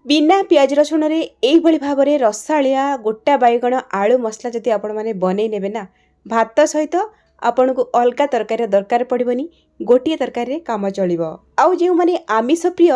बिना पियाज रसुण रे एई भली भाबरे रसालिया गोटा बैगण आलू मसला जदि आपण माने बनै नेबे ना भात सहित आपन को अलगा तरकारी दरकार पड़िबनी गोटिए तरकारी रे काम चलिबो। आउ जे माने आमिष प्रिय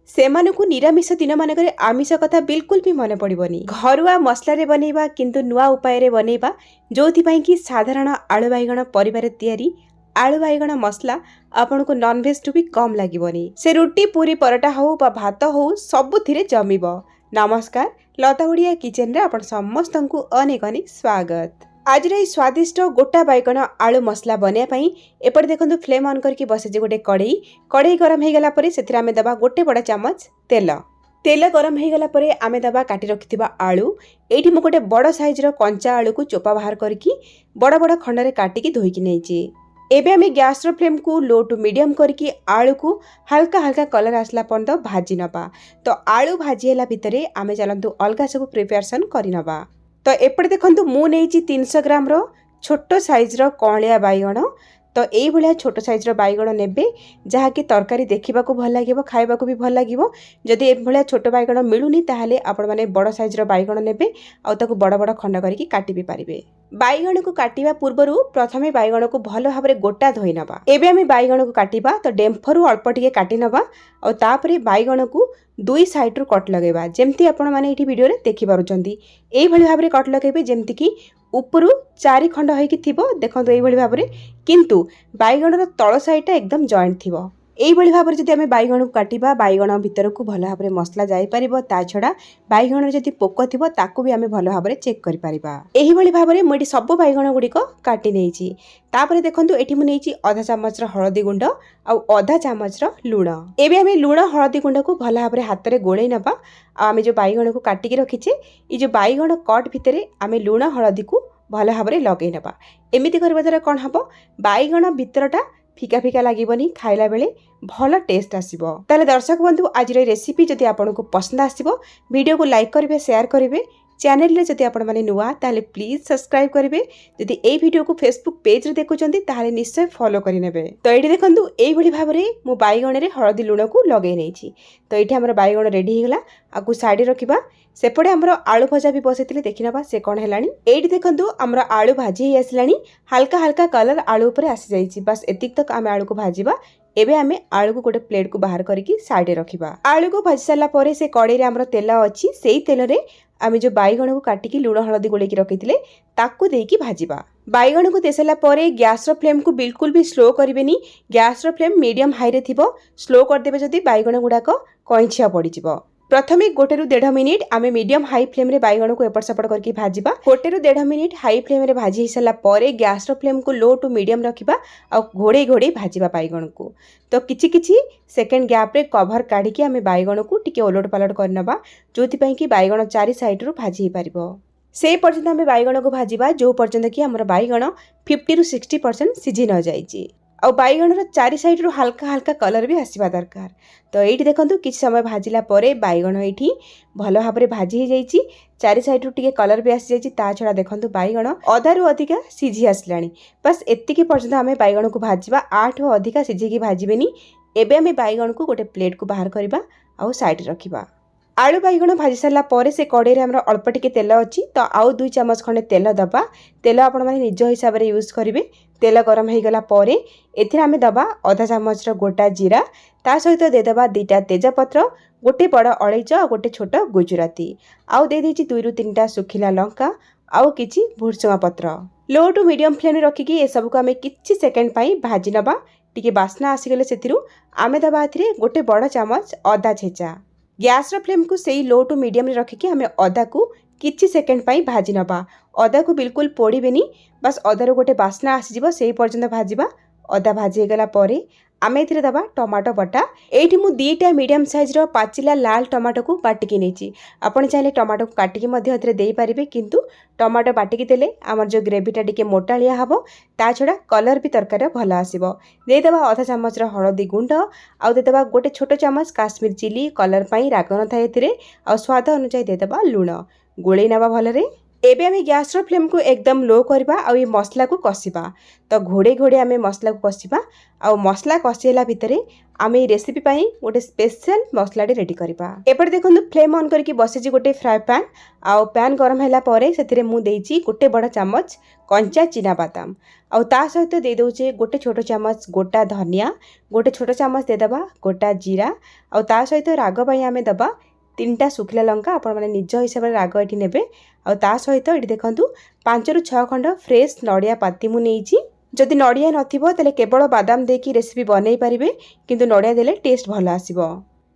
सेमानकु निरामिष दिन मानकरे आमिष कथा बिल्कुल भी मन पड़िबनी। घरुआ मसला रे बनेबा किंतु नुआ उपाय रे बनेबा जोथि पई कि साधारण आलू बैगण परिवार तैयारी आलू बैगण मसला आपन को नॉनवेज टू भी कम लागिबनी। से रुटी पूरी परोटा हो बा भात हो सबुथिरे जमिबो। नमस्कार, लता गुड़िया किचन रे आपन समस्तंकु अनेक अनेक स्वागत। आज रे स्वादिष्ट गोटा बैगण आलू मसला बनिया पई एपटे देखंतु फ्लेम ऑन करके बसे गोटे कड़ई गरम हे गला परे सेथिरा आमे दबा गोटे बड़ा चामच तेल गरम हे गला परे आमे दबा काटी रखिथिबा आलू। एठी मु गोटे बड़ साइज रो कंचा आलू को चोपा बाहर करके बड़ बड़ खंड रे काटी की धोई की नेची। एबे आमे गैस रो फ्लेम को लो टू मीडियम करके आलू को हल्का हल्का कलर आसला पर्यंत भाजी नबा। तो आलू भाजी होला भितरे आमे चलंतु अलगा सब प्रिपरेशन करि नबा। तो एपटे देखंतु मु नेची 300 ग्राम रो छोटो साइज रो कळिया बैगण। तो एई भलिया छोटो साइज रो बैगण नेबे जहा कि तरकारी देखिबा को भल लागिबो खाइबा को भी भल लागिबो। जदि ए भलिया छोटो बैगण मिलुनी ताहाले आपण माने बड़ साइज रो बैगण नेबे आ ताको बड़ बड़ खंड करके काटि भी पारिबे। बैगण को काटिबा पूर्वरु प्रथमे बैगण को भल भाबरे गोटा धोई नबा। एबे आमे बैगण को काटिबा तो डेम्फरु अल्प टिके काटि नबा और तापरे बैगण को दुई साइड रु कट लगेबा जेमती आपण माने एठी वीडियो रे देखि पारुचंदी। एई भली भाबरे कट लगेबे जेमती कि उपरु 4 खंड होई कि थिबो देखंतु एई भली भाबरे, किंतु बैगण रो तळ साइडटा एकदम जॉइंट थिबो। एई भली भाबरे जदि आमे बैगण को काटिबा बैगण भितर को भल भाबरे मसला जाई परिबो। ता छडा बैगण रे जदि पोक थिबो ताकू भी आमे भल भाबरे चेक करि परिबा। एही भली भाबरे मोडी सब बैगण गुडी को काटि नेछि। तापरे देखंतु एठी मु नेछि आधा चामच रो हळदी गुंड आ आधा चामच रो लूण। एबे आमे लूण हळदी गुंड को भल भाबरे हाथ रे गोळै नबा। आ आमे जो बैगण को काटि के रखिछे ई जो बैगण कट भितरे आमे लूण हळदी को भल भाबरे लगै नबा। एमिति करबा द्वारा कोन हबो बैगण भितरटा फिका फिका लागिबनी, खाइला बेले भल टेस्ट आसीबो। ताले दर्शक बंधु आज रे रेसिपी जदि आपनको पसंद आसीबो वीडियो को लाइक करिवे, शेयर करिवे। चैनल रे जदि आपण माने नुवा ताले प्लीज सब्सक्राइब करिवे। जदि एई वीडियो को फेसबुक पेज रे देखुचंती ताले निश्चय फॉलो करि नेबे। तो एठी देखंतु एई भली भाबरे मु बैगण रे हळदी लूण को लगै नेछि। तो एठी हमर बैगण रेडी हे गला। आकु साइड रखिबा। सेपटे हमर आलू भजा भी बसेतिले देखिनबा से कोन हेलानी। एठी देखंतु हमर आलू भाजी हे आसलानी। हल्का हल्का कलर आलू ऊपर आसी जाईछि। बस एतिक तक आमे आलू को भाजीबा। एबे आमे आलू को गोटे प्लेट को बाहर करके साइड रखिबा। आलू को भाजी साला परे से कड़ाई रे हमर तेल अछि सेई तेल रे आमे जो बैगण को काटी की लूण हळदी गोले की रखिथिले ताकू देकी भाजीबा। बैगण को देसला परे गैस रो फ्लेम को बिल्कुल भी स्लो करिवेनी। गैस रो फ्लेम मीडियम हाई रे थिबो। स्लो कर देबे जदी बैगण गुडा को कइछिया पड़ी जिवो। प्रथमे 1 ରୁ 1.5 मिनिट आमे मीडियम हाई फ्लेम रे बैगण को एपट सेपट करके भाजीबा। 1 ରୁ 1.5 मिनिट हाई फ्लेम रे भाजी हिसला परे गैस रो फ्लेम को लो टू मीडियम रखिबा आ घोड़े घोड़े भाजीबा बैगण को। तो किछि किछि सेकेंड गैप रे कवर काढी के आमे बैगण को टिके ओलट पालट करनबा जोथि पई कि बैगण चारि साइड रो भाजी हे परिबो। से पर्यंत आमे बैगण को भाजीबा जो पर्यंत कि हमर बैगण 50 ରୁ 60% सिझी न जाईची। आ बैगण रो चारि साइड रो हल्का हल्का कलर भी आसीबा दरकार। तो एठी देखंतु किछि समय भाजिला परे बैगण एठी भलो भाबरे भाजी हे जाईची। चारि साइड रो टिके कलर भी आसी जाईची। ता छडा देखंतु बैगण अधा रो अधिका सिझी आसलानी। बस एतिकी पर्यंत आमे बैगण को भाजीबा। 8 रो अधिका सिझी की भाजीबेनी। एबे आमे बैगण को गोटे प्लेट को बाहर करबा आ साइड रखिबा। आलू बैगण भाजी सारा परे से कड़ाई रे हमरा अल्प टिके तेल अछि। तो आउ 2 चम्मच खंडे तेल दबा। तेल आपण माने निज हिसाब रे यूज करिवे। तेल गरम हे गला परे एथिरा आमे दबा आधा चम्मच रो गोटा जीरा। ता सहित दे दबा 2टा तेजपत्र, गोटे बड़ अळैच आ गोटे छोट गुजराती। आउ दे देछि 2 ରୁ 3टा सुखिला लंका आउ किछि भुरसुंगा पत्र। लो टू मीडियम फ्लेम रे रखी कि ए सब को आमे किछि सेकंड पई भाजी नबा। टिके बासना आसी गले सेतिरु आमे दबा एथिरे गोटे बड़ चम्मच अदा छेचा। गैस रो फ्लेम को सेई लो टू मीडियम रे रखी कि आमे अदा को किछि सेकंड पई भाजी नबा। अदा को बिल्कुल पोड़ीबेनी। बस अदा रो गोटे बासना आसी जिवो सेई पर्यंत भाजीबा। अदा भाजी गला परे आमे एथिरे दबा टमाटो बटा। एठी मु 2टा मीडियम साइज रो पाचिला लाल टमाटो को बाटिकी नेची। आपण चाहिले टमाटो को काटिकी मध्ये एथिरे देई परिबे, किंतु टमाटो बाटिकी देले हमर जो ग्रेवीटा टिके मोटालिया हबो। ता छडा कलर भी तरकारी भल आसीबो। दे दबा आधा चम्मच रो हळदी गुंड आ दे दबा गोटे छोटो चम्मच काश्मीर चिली कलर पई राग न थाए एथिरे आ स्वाद अनुसार दे दबा लूण। गोळै नबा भलरे। एबे आमे गैस रो फ्लेम को एकदम लो करबा आ ये मसला को कसिबा। तो घोड़े घोड़े आमे मसला को कसिबा आ मसला कसिला भितरे आमे रेसिपी पाई गोटे स्पेशल मसलाटे रेडी करबा। एपटे देखंतु फ्लेम ऑन करके बसेछि गोटे फ्राई पैन आ पैन गरम हैला परे सेथिरे मु देइछि गोटे बड़ चम्मच कंचा चिना बादाम आ ता सहित दे दउचे गोटे छोटो चम्मच गोटा धनिया, गोटे छोटो चम्मच दे दबा गोटा जीरा आ ता सहित राग पई आमे दबा 3टा सुखिला लंका आपण माने निज हिसाब रे राग एठी नेबे आ ता सहित एठी देखंतु 5 रु 6 खंड फ्रेश नडिया पाती मु नेइछि। जदि नडिया नथिबो तले केवल बादाम देकी रेसिपी बनै परिबे किंतु नडिया देले टेस्ट भल आसीबो।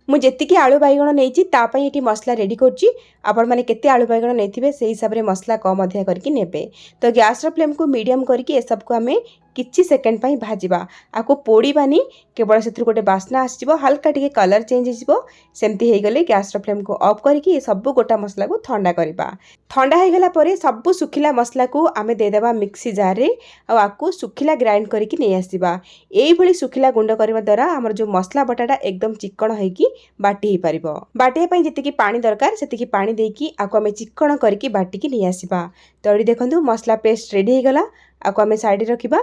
मु जेतिकी आलू बैगण नेइछि ता पई एठी मसला रेडी करछि। आपण माने केते आलू बैगण नेथिबे सेही हिसाब रे मसला कम अधिया करके नेबे। तो गैस रो फ्लेम को मीडियम करके ए सब को हमें किछि सेकंड पई भाजिबा। आको पोड़ीबानी केवल सेथुर गोटे बास्ना आसीबो, हल्का टिके कलर चेंज हिसिबो। सेमती हे गले गैस रो फ्लेम को ऑफ करके ए सब गोटा मसला को ठंडा करबा। ठंडा हे गला परे सब सुखिला मसला को आमे दे देबा मिक्सी जार रे आ आको सुखिला ग्राइंड करके नै आसीबा। एई भली सुखिला गुंड करबा द्वारा हमर जो मसला बटाटा एकदम चिकन हेकी बाटी हे परिबो। बाटिया पई जतिकी पानी दरकार सेतिकी पानी देकी आको आमे चिकन करके बाटी की नै आसीबा। तो एडी देखंतु मसला पेस्ट रेडी हे गला। आको आमे साइड रखिबा।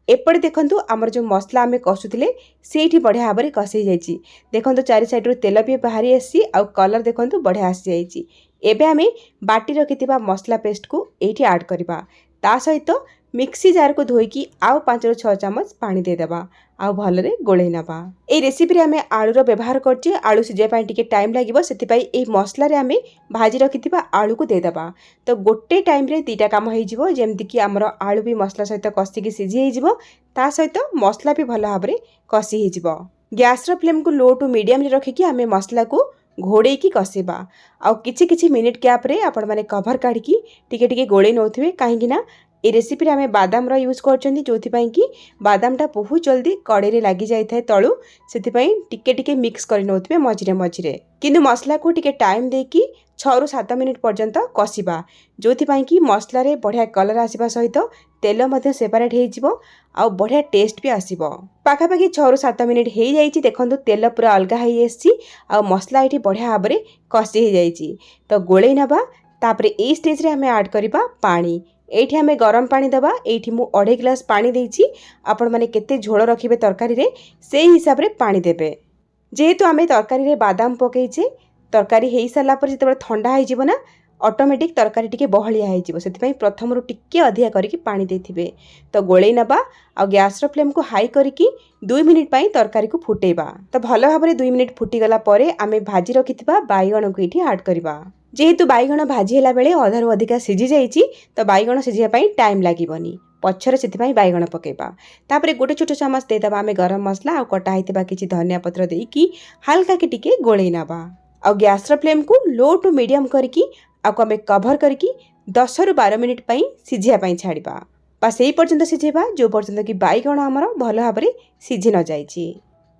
एपटे देखंतु आमर जो मसला आमे कसुतिले सेठी बढ़िया भाबरे कसी जाइछि। देखंतु चारि साइड रु तेल भी बाहरी आसी आ कलर देखंतु बढ़िया आसी जाइछि। एबे आमे बाटी रखितिबा मसला पेस्ट को एठी ऐड करबा। ता सहित मिक्सी जार को धोईकी आउ 5 रु 6 चम्मच पानी दे देबा आ भलरे गोळै नबा। ए रेसिपी रे आमे आलू रो व्यवहार करछि। आलू सिजे पई टिके टाइम लागिबो सेति पई ए मसला रे आमे भाजी रखितिबा आलू को दे देबा। तो गोटे टाइम रे दीटा काम होई जिवो जेमति कि हमर आलू भी मसला सहित कसी की सिझी हे जिवो ता सहित मसला भी भल भाबरे कसी हे जिवो। गैस रो फ्लेम को लो टू मीडियम रे रखिकी आमे मसला को घोड़े की कसिबा। आ किछि मिनिट गैप रे आपण माने कवर काढी की टिके टिके गोळै नउथिबे काहेकि ना ए रेसिपी रे हमें बादाम रो यूज करछन्ती जोथि पई कि बादामटा बहुत जल्दी कड़े रे लागि जाय थाए तळु सेति पई टिके टिके मिक्स करि नउथिबे मझिरे मझिरे। किंतु मसला को टिके टाइम देकी 6 रु 7 मिनिट पर्यंत कसिबा जोथि पई कि मसला रे बढ़िया कलर आसीबा सहित तेल मध्ये सेपरेट हे जिवो आ बढ़िया टेस्ट भी आसीबो। पाखा पाखी 6 रु 7 मिनिट हे जाइछि। देखंतु तेल पूरा अलगा हे एछि आ मसला एठी बढ़िया भाबरे कसी हे जाइछि। तो गोळै नबा। तापरे ए स्टेज रे हमें ऐड करबा पानी। एठी हमें गरम पानी दबा। एठी मु 2.5 ग्लास पानी देइछि। आपण माने केते झोल रखिबे तरकारी रे सेही हिसाब रे पानी देबे। जेहेतु आमे तरकारी रे बादाम पकेइछे तरकारी हेई साला पर जते ठंडा हे जिवो ना ऑटोमेटिक तरकारी टिके बहलिया हे जिवो। सेति पई प्रथम रु टिके अधिया करिकि पानी देथिबे। तो गोळै नबा आ गैस रो फ्लेम को हाई करिकि 2 मिनिट पई तरकारी को फुटेबा। तो भलो भाबरे 2 मिनिट फुटी गला परे आमे भाजी रखिथिबा बाइगण को एठी ऐड करबा। जेहेतु बाइगण भाजी हेला बेले अधारु अधिका सिझी जाइछि तो बाइगण सिझिया पई टाइम लागिबनी पछरे सेति पई बाइगण पकेबा। तापरे गोटे छोटो चम्मच दे दबा आमे गरम मसला आ कटा हेतिबा किछि धनिया पत्र देकी हल्का के टिके गोळै नबा। आ गैस रो फ्लेम को लो टू मीडियम करके आको आमे कवर करके 10 रु 12 मिनिट पई सिझिया पई छाड़िबा। बस एई पर्यंत सिझेबा जो पर्यंत कि बाइगण हमर भलो भाबरे सिझी न जाइछि।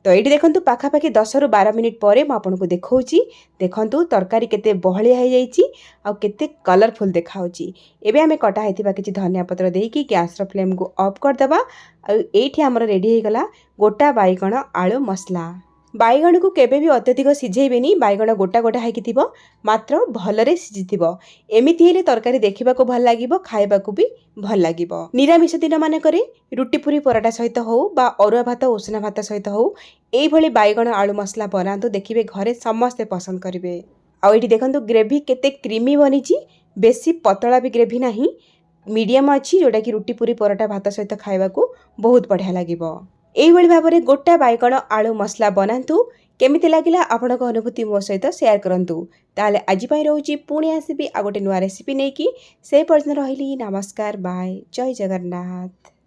तो ये देखंतु पाखा पाखी 10 रु 12 मिनिट परे म आपनको देखौछि। देखंतु तरकारी केते बहलिया हे जाइछि आ केते कलरफुल देखाउछि। एबे हमें कटा हेतिबा किछि धनिया पत्र देकी गैस रो फ्लेम को ऑफ कर देबा। आ एठी हमर रेडी हे गला गोटा बाइगण आलू मसला। बाइगण को केबे भी अत्यधिक सिझेइबेनी। बाइगण गोटा गोटा हेकी थिबो मात्र भलरे सिझिथिबो। एमिति हेले तरकारी देखिबा को भल लागिबो खाइबा को भी भल लागिबो। निरामिष दिन माने करे रुटी पूरी पराठा सहित हो बा अरुआ भात उषना भात सहित हो एई भली बाइगण आलू मसला बनांतु देखिबे घरे समस्त पसंद करिवे। आ एठी देखंतु ग्रेवी केते क्रीमी बनिछि। बेसी पतला भी ग्रेवी नाही मीडियम अछि जोटा कि रुटी पूरी पराठा भात सहित खाइबा को बहुत बढ़िया लागिबो। एई भली भाबरे गोटा बाइगण आलू मसला बनांतु। केमिति लागिला आपनक अनुभूति मो सहित शेयर करंतु। ताले आजि पई रहउची पुणी आसीबी आ गोटे नुआ रेसिपी नेकी। से पर्यंत रहिली नमस्कार बाय जय जगन्नाथ।